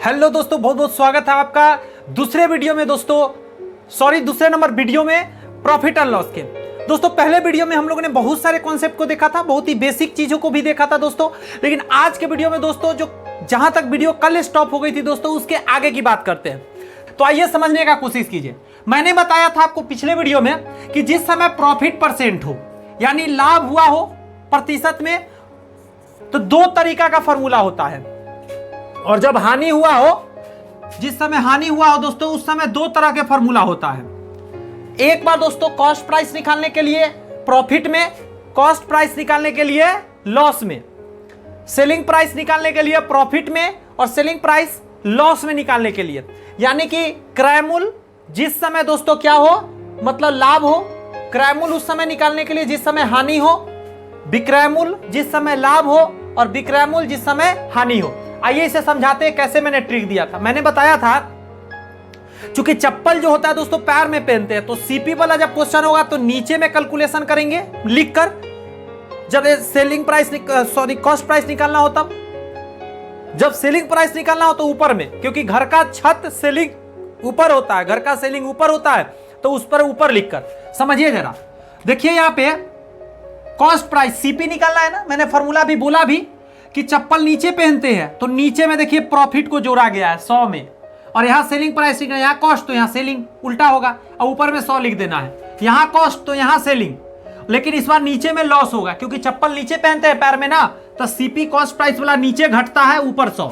Hello दोस्तों, बहुत बहुत स्वागत है आपका दूसरे वीडियो में दूसरे नंबर वीडियो में प्रॉफिट एंड लॉस के। दोस्तों पहले वीडियो में हम लोगों ने बहुत सारे कॉन्सेप्ट को देखा था, बहुत ही बेसिक चीजों को भी देखा था दोस्तों। लेकिन आज के वीडियो में दोस्तों जो जहां तक वीडियो कल स्टॉप हो गई थी दोस्तों, उसके आगे की बात करते हैं। तो आइए समझने का कोशिश कीजिए। मैंने बताया था आपको पिछले वीडियो में कि जिस समय प्रॉफिट परसेंट हो यानी लाभ हुआ हो प्रतिशत में, तो दो तरीका का फॉर्मूला होता है। और जब हानि हुआ हो, जिस समय हानि हुआ हो दोस्तों, उस समय दो तरह के फॉर्मूला होता है। एक बार दोस्तों कॉस्ट प्राइस निकालने के लिए प्रॉफिट में, कॉस्ट प्राइस निकालने के लिए लॉस में, सेलिंग प्राइस निकालने के लिए प्रॉफिट में और सेलिंग प्राइस लॉस में निकालने के लिए। यानी कि क्रय मूल्य जिस समय दोस्तों क्या हो, मतलब लाभ हो, क्रय मूल्य उस समय निकालने के लिए जिस समय हानि हो, विक्रय मूल्य जिस समय लाभ हो और विक्रय मूल्य जिस समय हानि हो। आइए इसे समझाते हैं कैसे मैंने ट्रिक दिया था। मैंने बताया था चूंकि चप्पल जो होता है दोस्तों पैर में पहनते हैं, तो सीपी वाला जब क्वेश्चन होगा तो नीचे में कैलकुलेशन करेंगे लिखकर, जब सेलिंग प्राइस कॉस्ट प्राइस निकालना हो तब, जब सेलिंग प्राइस निकालना हो तो ऊपर में, क्योंकि घर का छत सेलिंग ऊपर होता है, घर का सेलिंग ऊपर होता है, तो उस पर ऊपर लिखकर समझिए जरा। देखिए यहां पे कॉस्ट प्राइस सीपी निकालना है ना, मैंने फॉर्मूला भी बोला भी कि चप्पल नीचे पहनते हैं तो नीचे में देखिए प्रॉफिट को जोड़ा गया है 100 में, और यहां सेलिंग प्राइस लिखना है, यहां कॉस्ट तो यहां सेलिंग उल्टा होगा, और ऊपर में 100 लिख देना है। यहां कॉस्ट तो यहां सेलिंग, लेकिन इस बार नीचे में लॉस होगा क्योंकि चप्पल नीचे पहनते हैं पैर में ना, तो सीपी कॉस्ट प्राइस वाला नीचे घटता है, ऊपर 100।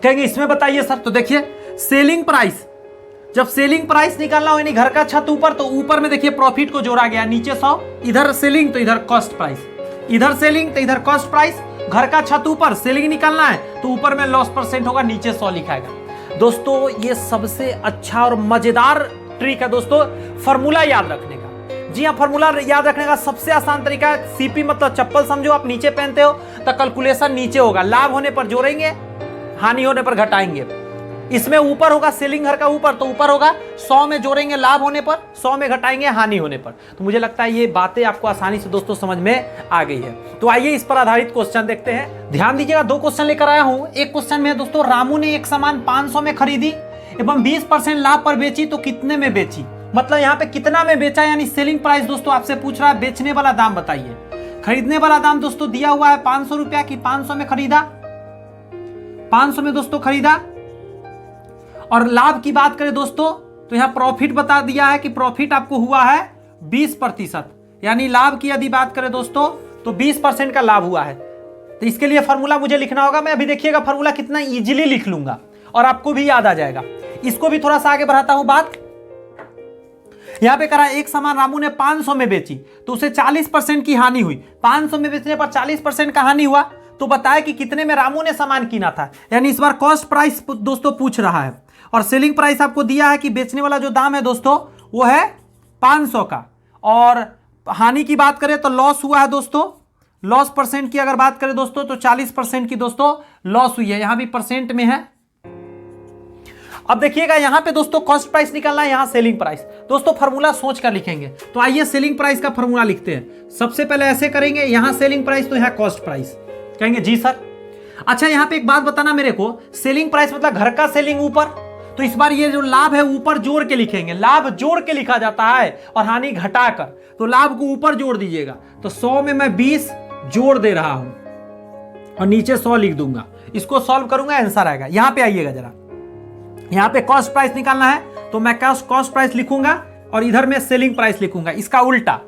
कहेंगे इसमें बताइए सर, तो देखिए सेलिंग प्राइस, जब सेलिंग प्राइस निकालना हो यानी घर का छत ऊपर, तो ऊपर में देखिए प्रॉफिट को जोड़ा गया, नीचे 100, इधर सेलिंग तो इधर कॉस्ट प्राइस, इधर सेलिंग तो इधर कॉस्ट प्राइस, घर का छत ऊपर, सेलिंग निकालना है तो ऊपर में लॉस परसेंट होगा, नीचे 100 लिखाएगा। दोस्तों ये सबसे अच्छा और मजेदार ट्रिक है दोस्तों फॉर्मूला याद रखने का। जी हाँ, फॉर्मूला याद रखने का सबसे आसान तरीका है। सीपी मतलब चप्पल समझो, आप नीचे पहनते हो तो कैलकुलेशन नीचे होगा, लाभ होने पर जोड़ेंगे, हानि होने पर घटाएंगे। इसमें ऊपर होगा सेलिंग घर का ऊपर, तो ऊपर होगा 100 में जोड़ेंगे लाभ होने पर, 100 में घटाएंगे हानि होने पर। तो मुझे लगता है ये बातें आपको आसानी से दोस्तों समझ में आ गई है। तो आइए इस पर आधारित क्वेश्चन देखते हैं। ध्यान दीजिएगा, दो क्वेश्चन लेकर आया हूं। एक क्वेश्चन में दोस्तों रामू ने एक सामान 500 में खरीदी एवं 20% लाभ पर बेची, तो कितने में बेची, मतलब यहाँ पे कितना में बेचा, यानी सेलिंग प्राइस दोस्तों आपसे पूछ रहा है, बेचने वाला दाम बताइए। खरीदने वाला दाम दोस्तों दिया हुआ है 500 रुपया की, 500 में खरीदा, 500 में दोस्तों खरीदा। और लाभ की बात करें दोस्तों तो यहां प्रॉफिट बता दिया है कि प्रॉफिट आपको हुआ है 20%, यानी लाभ की यदि बात करें दोस्तों तो 20% का लाभ हुआ है। तो इसके लिए फॉर्मूला मुझे लिखना होगा। मैं अभी देखिएगा फॉर्मूला कितना इजीली लिख लूंगा और आपको भी याद आ जाएगा। इसको भी थोड़ा सा आगे बढ़ाता हूं बात। यहां पे करा एक सामान रामू ने 500 में बेची तो उसे 40% की हानि हुई। 500 में बेचने पर 40% का हानि हुआ, तो बताया कि कितने में रामू ने सामान कीना था। यानी इस बार कॉस्ट प्राइस दोस्तों पूछ रहा है, और सेलिंग प्राइस आपको दिया है कि बेचने वाला जो दाम है दोस्तों वो है 500 का। और हानि की बात करें तो लॉस हुआ है दोस्तों, लॉस परसेंट की अगर बात करें दोस्तों तो 40% की दोस्तों लॉस हुई है, यहां भी परसेंट में है। अब देखिएगा यहां पे दोस्तों कॉस्ट प्राइस निकालना है, यहां सेलिंग प्राइस। दोस्तों फॉर्मूला सोच कर लिखेंगे, तो आइए सेलिंग प्राइस का फॉर्मूला लिखते हैं। सबसे पहले ऐसे करेंगे, यहां सेलिंग प्राइस तो यहां कॉस्ट प्राइस। कहेंगे जी सर। अच्छा यहां पे एक बात बताना मेरे को, सेलिंग प्राइस मतलब घर का सेलिंग ऊपर, तो इस बार ये जो लाभ है ऊपर जोड़ के लिखेंगे, लाभ जोड़ के लिखा जाता है और हानि घटाकर, तो लाभ को ऊपर जोड़ दीजिएगा। तो 100 में मैं 20 जोड़ दे रहा हूं और नीचे 100 लिख दूंगा। इसको सॉल्व करूंगा, आंसर आएगा। यहां पे आइएगा जरा, यहां पे कॉस्ट प्राइस निकालना है तो मैं कॉस्ट प्राइस लिखूंगा और इधर में सेलिंग प्राइस लिखूंगा। इसका उल्टा,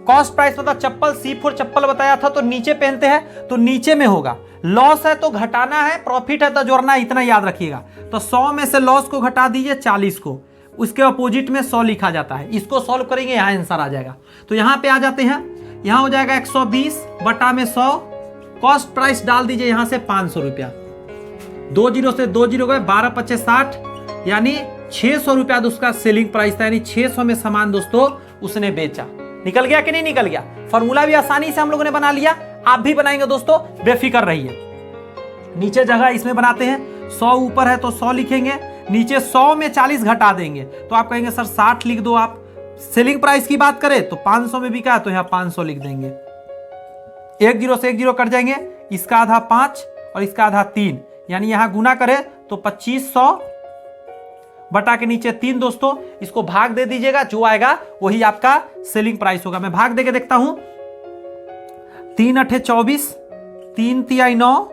कॉस्ट प्राइस मतलब चप्पल C4 चप्पल बताया था तो नीचे पहनते हैं तो नीचे में होगा, लॉस है तो घटाना है, प्रॉफिट है तो जोड़ना है, इतना याद रखिएगा। तो 100 में से लॉस को घटा दीजिए 40 को, उसके अपोजिट में 100 लिखा जाता है। इसको सॉल्व करेंगे, यहां आंसर आ जाएगा। तो यहां पे आ जाते हैं, यहां हो जाएगा 120 बटा में 100, कॉस्ट प्राइस डाल दीजिए यहां से 500 रुपया, 2 जीरो से 2 जीरो गए, 12 × 5 = 60, यानी 600 रुपया उसका सेलिंग प्राइस था, यानी 600 में सामान दोस्तों उसने बेचा। निकल गया कि नहीं निकल गया? फॉर्मूला भी आसानी से हम लोगों ने बना लिया, आप भी बनाएंगे दोस्तों, बेफिक्र रहिए। नीचे जगह इसमें बनाते हैं, 100 ऊपर है तो 100 लिखेंगे, नीचे 100 में 40 घटा देंगे तो आप कहेंगे सर 60 लिख दो आप। सेलिंग प्राइस की बात करें तो 500 में बिका है तो यहां 500 लिख देंगे। 1 जीरो से 1 जीरो कट जाएंगे, इसका आधा 5 और इसका आधा 3, यानी यहां गुना करें तो 2500 बटा के नीचे 3 दोस्तों, इसको भाग दे दीजिएगा, जो आएगा वही आपका सेलिंग प्राइस होगा। मैं भाग देके देखता हूं, 3 अठे 24, 3 तिहाई 9,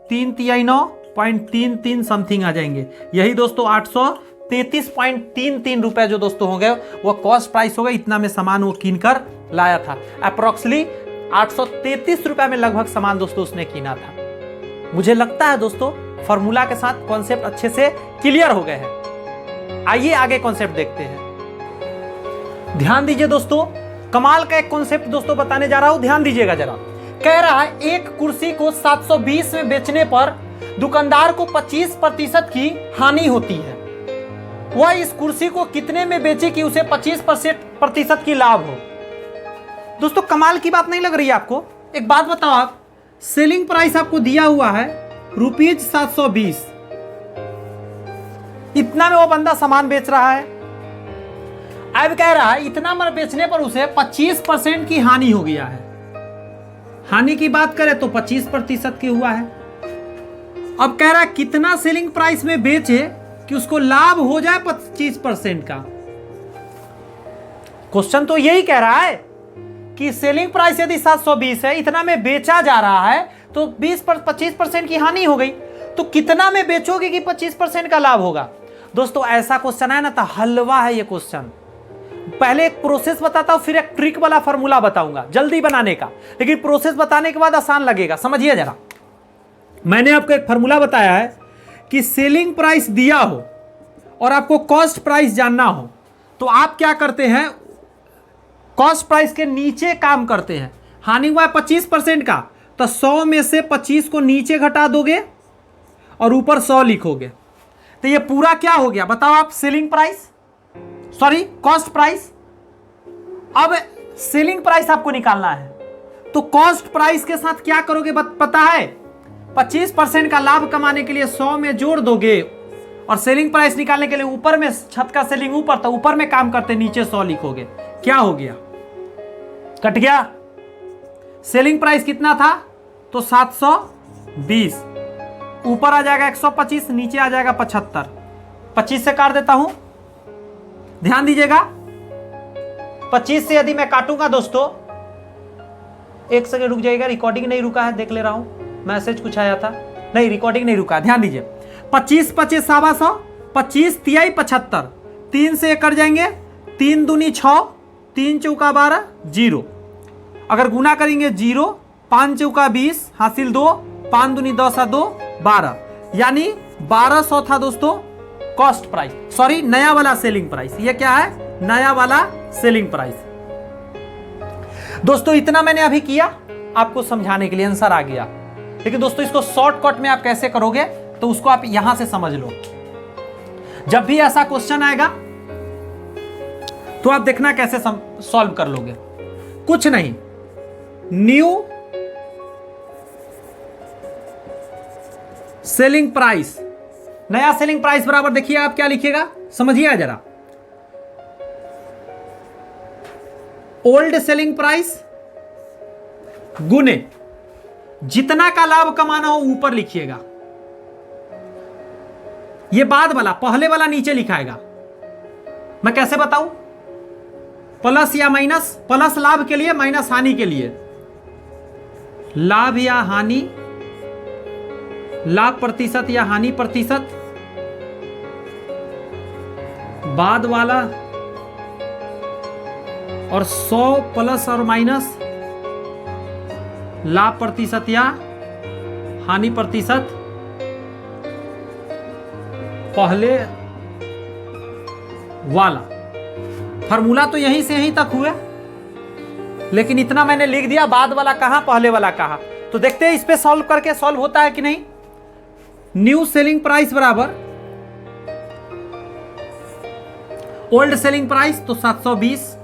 3 तिहाई 9.33 समथिंग आ जाएंगे। यही दोस्तों 833.33 रुपए जो दोस्तों हो गए वो कॉस्ट प्राइस हो गए। इतना में सामान वो कीन कर लाया था। अप्रोक्सली 833 रुपए में लगभग सामान दोस्तों उसने कीना था। मुझे लगता है दोस्तों फॉर्मूला के साथ कॉन्सेप्ट अच्छे से क्लियर हो गए हैं। आइए आगे कॉन्सेप्ट देखते हैं। ध्यान दीजिए दोस्तों, कमाल का एक कॉन्सेप्ट दोस्तों बताने जा रहा हूं, ध्यान दीजिएगा जरा। कह रहा है एक कुर्सी को 720 में बेचने पर दुकानदार को 25% की हानि होती है। वह इस कुर्सी को कितने में बेचे कि उसे 25% की लाभ हो। दोस्तों कमाल की बात नहीं लग रही है आपको? एक बात बताओ, आप सेलिंग प्राइस आपको दिया हुआ है ₹720, इतना में वो बंदा सामान बेच रहा है। अब कह रहा है इतना में बेचने पर उसे 25% की हानि हो गया है। हानि की बात करें तो 25% की हुआ है। अब कह रहा है कितना सेलिंग प्राइस में बेचे कि उसको लाभ हो जाए 25% का। क्वेश्चन तो यही कह रहा है कि सेलिंग प्राइस यदि 720 है, इतना में बेचा जा रहा है तो 25% की हानि हो गई, तो कितना में बेचोगे कि 25% का लाभ होगा। दोस्तों ऐसा क्वेश्चन है ना तो हलवा है ये क्वेश्चन। पहले एक प्रोसेस बताता हूं, फिर एक ट्रिक वाला फॉर्मूला बताऊंगा जल्दी बनाने का, लेकिन प्रोसेस बताने के बाद आसान लगेगा। समझिए जरा, मैंने आपको एक फॉर्मूला बताया है कि सेलिंग प्राइस दिया हो और आपको कॉस्ट प्राइस जानना हो तो आप क्या करते हैं, कॉस्ट प्राइस के नीचे काम करते हैं। हानि हुआ है 25% का, तो 100 में से 25 को नीचे घटा दोगे और ऊपर 100 लिखोगे, तो ये पूरा क्या हो गया बताओ आप, selling price, sorry cost price. अब सेलिंग प्राइस आपको निकालना है तो कॉस्ट प्राइस के साथ क्या करोगे पता है, 25% का लाभ कमाने के लिए 100 में जोड़ दोगे और सेलिंग प्राइस निकालने के लिए ऊपर में, छत का सेलिंग ऊपर, तो ऊपर में काम करते नीचे 100 लिखोगे। क्या हो गया, कट गया। सेलिंग प्राइस कितना था तो 720, ऊपर आ जाएगा 125, नीचे आ जाएगा 75। 25 से काट देता हूं, ध्यान दीजिएगा। 25 से यदि मैं काटूंगा दोस्तों, एक सेकंड रुक जाइएगा, रिकॉर्डिंग नहीं रुका है, देख ले रहा हूं, मैसेज कुछ आया था, नहीं रिकॉर्डिंग नहीं रुका है, ध्यान दीजिए। 25 25 100, 25 तिहाई 75, 3 से कट जाएंगे, 3 दूनी 6, 3 चौका 12, 0। अगर गुना करेंगे 0, 5 चौका 20, हासिल 2, 5 दूनी 10 2, 12, यानी 1200 था दोस्तों कॉस्ट प्राइस, सॉरी नया वाला सेलिंग प्राइस। ये क्या है, नया वाला सेलिंग प्राइस। दोस्तों इतना मैंने अभी किया आपको समझाने के लिए, आंसर आ गया। लेकिन दोस्तों इसको शॉर्टकट में आप कैसे करोगे तो उसको आप यहां से समझ लो। जब भी ऐसा क्वेश्चन आएगा तो आप देखना कैसे सॉल्व कर लोगे। कुछ नहीं, न्यू सेलिंग प्राइस, नया सेलिंग प्राइस बराबर देखिए आप क्या लिखिएगा, समझिए जरा, ओल्ड सेलिंग प्राइस गुने जितना का लाभ कमाना हो ऊपर लिखिएगा। ये बाद वाला, पहले वाला नीचे लिखाएगा। मैं कैसे बताऊं, प्लस या माइनस, प्लस लाभ के लिए, माइनस हानि के लिए। लाभ या हानि, लाभ प्रतिशत या हानि प्रतिशत, बाद वाला, और 100 प्लस और माइनस, लाभ प्रतिशत या हानि प्रतिशत, पहले वाला। फार्मूला तो यहीं से यहीं तक हुए, लेकिन इतना मैंने लिख दिया, बाद वाला कहां, पहले वाला कहां। तो देखते हैं इस पे सॉल्व करके सॉल्व होता है कि नहीं। न्यू सेलिंग प्राइस बराबर ओल्ड सेलिंग प्राइस, तो 720।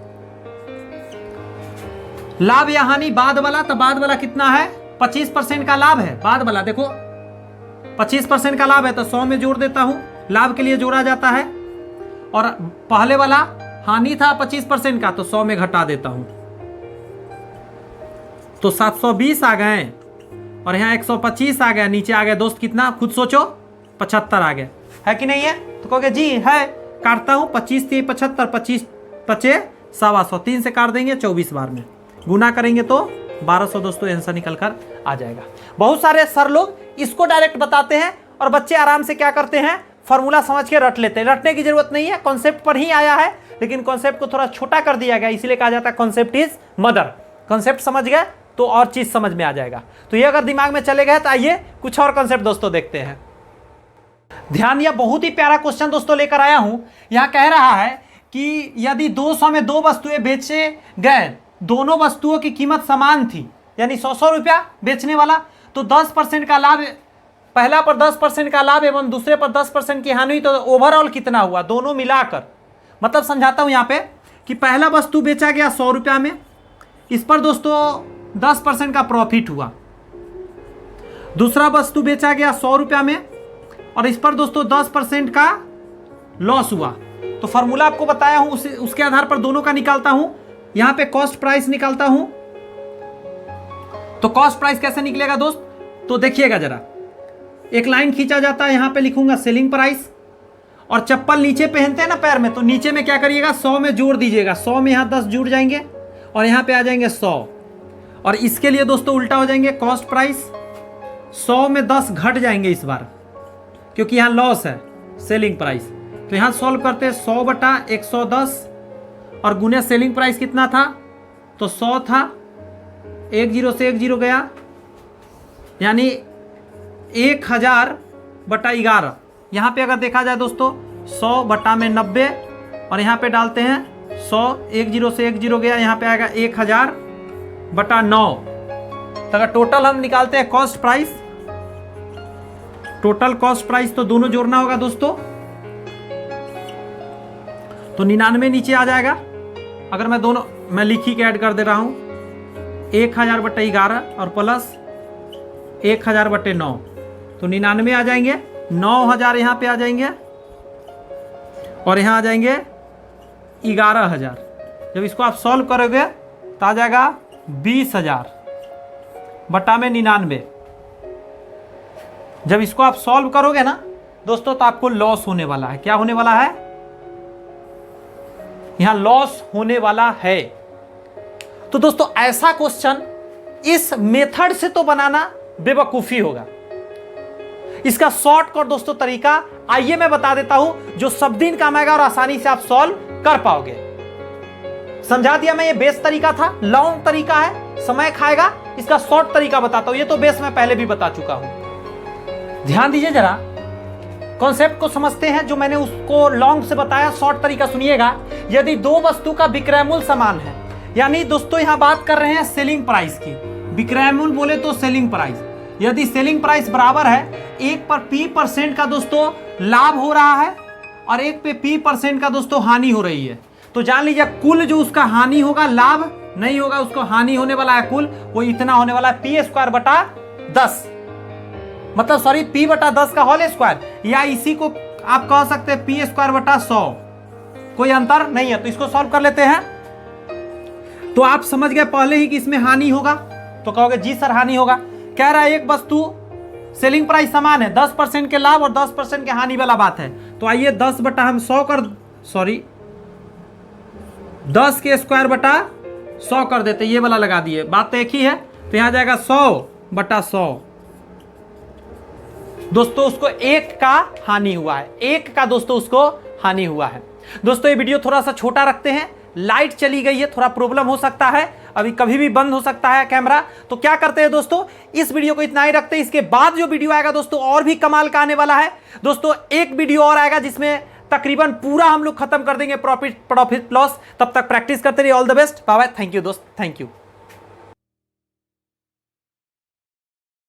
लाभ या हानि बाद वाला, तो बाद वाला कितना है, 25% का लाभ है। बाद वाला देखो 25% का लाभ है तो 100 में जोड़ देता हूं, लाभ के लिए जोड़ा जाता है। और पहले वाला हानि था 25% का तो 100 में घटा देता हूं, तो 720 आ गए। और यहाँ 125 आ गया, नीचे आ गया दोस्त कितना, खुद सोचो 75 आ गया, है कि नहीं है? तो कहोगे जी है, काटता हूँ, 25 थी 75, 25 पचे 125, 3 से काट देंगे 24 बार में, गुना करेंगे तो 1200 दोस्तों आंसर निकल कर आ जाएगा। बहुत सारे सर लोग इसको डायरेक्ट बताते हैं और बच्चे आराम से क्या करते हैं, फॉर्मूला समझ के रट लेते हैं। रटने की जरूरत नहीं है, कॉन्सेप्ट पर ही आया है, लेकिन कॉन्सेप्ट को थोड़ा छोटा कर दिया गया, इसीलिए कहा जाता है कॉन्सेप्ट इज मदर। कॉन्सेप्ट समझ गए तो और चीज समझ में आ जाएगा। तो ये अगर दिमाग में चले गए तो आइए कुछ और कॉन्सेप्ट दोस्तों देखते हैं। ध्यान, यह बहुत ही प्यारा क्वेश्चन दोस्तों लेकर आया हूं। यहां कह रहा है कि यदि 200 में 2 वस्तुएं बेचे गए, दोनों वस्तुओं की कीमत समान थी, यानी 100 रुपया बेचने वाला, तो 10% का लाभ, पहला पर 10% का लाभ एवं दूसरे पर 10% की हानि हुई, तो ओवरऑल कितना हुआ दोनों मिलाकर। मतलब समझाता हूं यहां पे कि पहला वस्तु बेचा गया 100 रुपया में, इस पर दोस्तों 10% का प्रॉफिट हुआ। दूसरा वस्तु बेचा गया 100 रुपया में और इस पर दोस्तों 10% का लॉस हुआ। तो फॉर्मूला आपको बताया हूं, उसके आधार पर दोनों का निकालता हूं। यहां पे कॉस्ट प्राइस निकालता हूं। तो कॉस्ट प्राइस कैसे निकलेगा दोस्त, तो देखिएगा जरा, एक लाइन खींचा जाता है, यहां पे लिखूंगा सेलिंग प्राइस, और चप्पल नीचे पहनते हैं ना पैर में, तो नीचे में क्या करिएगा, 100 में जोड़ दीजिएगा, 100 में यहां 10 जुड़ जाएंगे और यहां पे आ जाएंगे 100। और इसके लिए दोस्तों उल्टा हो जाएंगे, कॉस्ट प्राइस 100 में 10 घट जाएंगे इस बार, क्योंकि यहां लॉस है, सेलिंग प्राइस। तो यहां सॉल्व करते हैं, 100 बटा 110 और गुने सेलिंग प्राइस कितना था, तो 100 था, 10 से 10 गया, यानी 1000 बटा 11। यहां पे अगर देखा जाए दोस्तों 100 बटा में 90 और यहां पे डालते हैं 100, 10 से 10 गया, यहां पे आएगा 1000 बटा 9। तो अगर टोटल हम निकालते हैं cost price, total cost price तो दोनों जोड़ना होगा दोस्तों, तो 99 नीचे आ जाएगा। अगर मैं दोनों, मैं लिखी के ऐड कर दे रहा हूं, 1000 बटे 11 और प्लस 1000 बटे 9, तो 99 आ जाएंगे, 9000 यहां पे आ जाएंगे और यहां आ जाएंगे 11000। जब इसको आप सॉल्व करोगे तो आ जाएगा 20000 बटा में 99। जब इसको आप सॉल्व करोगे ना दोस्तों तो आपको लॉस होने वाला है। क्या होने वाला है, यहां लॉस होने वाला है। तो दोस्तों ऐसा क्वेश्चन इस मेथड से तो बनाना बेवकूफी होगा। इसका शॉर्टकट दोस्तों तरीका आइए मैं बता देता हूं, जो सब दिन काम आएगा और आसानी से आप सॉल्व कर पाओगे। समझा दिया मैं, ये बेस तरीका था, लॉन्ग तरीका है, समय खाएगा। इसका शॉर्ट तरीका बताता हूं, ये तो बेस मैं पहले भी बता चुका हूं। ध्यान दीजिए जरा, कॉन्सेप्ट को समझते हैं, जो मैंने उसको लॉन्ग से बताया, शॉर्ट तरीका सुनिएगा। यदि 2 वस्तु का विक्रय मूल्य समान है, यानी दोस्तों यहां बात कर रहे हैं सेलिंग प्राइस की, विक्रय मूल्य बोले तो सेलिंग प्राइस। यदि सेलिंग प्राइस बराबर है, एक पर P% का दोस्तों लाभ हो रहा है और एक पे P% का दोस्तों हानि हो रही है, तो जान लीजिए कुल जो उसका हानि होगा, लाभ नहीं होगा, उसको हानि होने वाला है कुल, वो इतना होने वाला है P² बटा 10, मतलब सॉरी P बटा 10 का होल स्क्वायर, या इसी को आप कह सकते हैं P² बटा 100, कोई अंतर नहीं है। तो इसको सॉल्व कर लेते हैं। तो आप समझ गए पहले ही कि इसमें हानि होगा, तो कहोगे जी सर हानि होगा। कह रहा है एक वस्तु सेलिंग प्राइस समान है, 10% के लाभ और 10% के हानि वाला बात है। तो आइए 10 बटा हम 100 कर, सॉरी 10 के स्क्वायर बटा 100 कर देते, ये वाला लगा दिए, बात तो एक ही है। तो यहां जाएगा 100 बटा 100। दोस्तों उसको 1 का हानि हुआ है, 1 का दोस्तों उसको हानि हुआ है। दोस्तों ये वीडियो थोड़ा सा छोटा रखते हैं, लाइट चली गई है, थोड़ा प्रॉब्लम हो सकता है, अभी कभी भी बंद हो सकता है कैमरा। तो क्या करते हैं दोस्तों, इस वीडियो को इतना ही रखते हैं। इसके बाद जो वीडियो आएगा दोस्तों और भी कमाल का आने वाला है। दोस्तों एक वीडियो और आएगा जिसमें तकरीबन पूरा हम लोग खत्म कर देंगे प्रॉफिट लॉस। तब तक प्रैक्टिस करते रहिए। All the best, bye bye, thank you दोस्त, थैंक यू।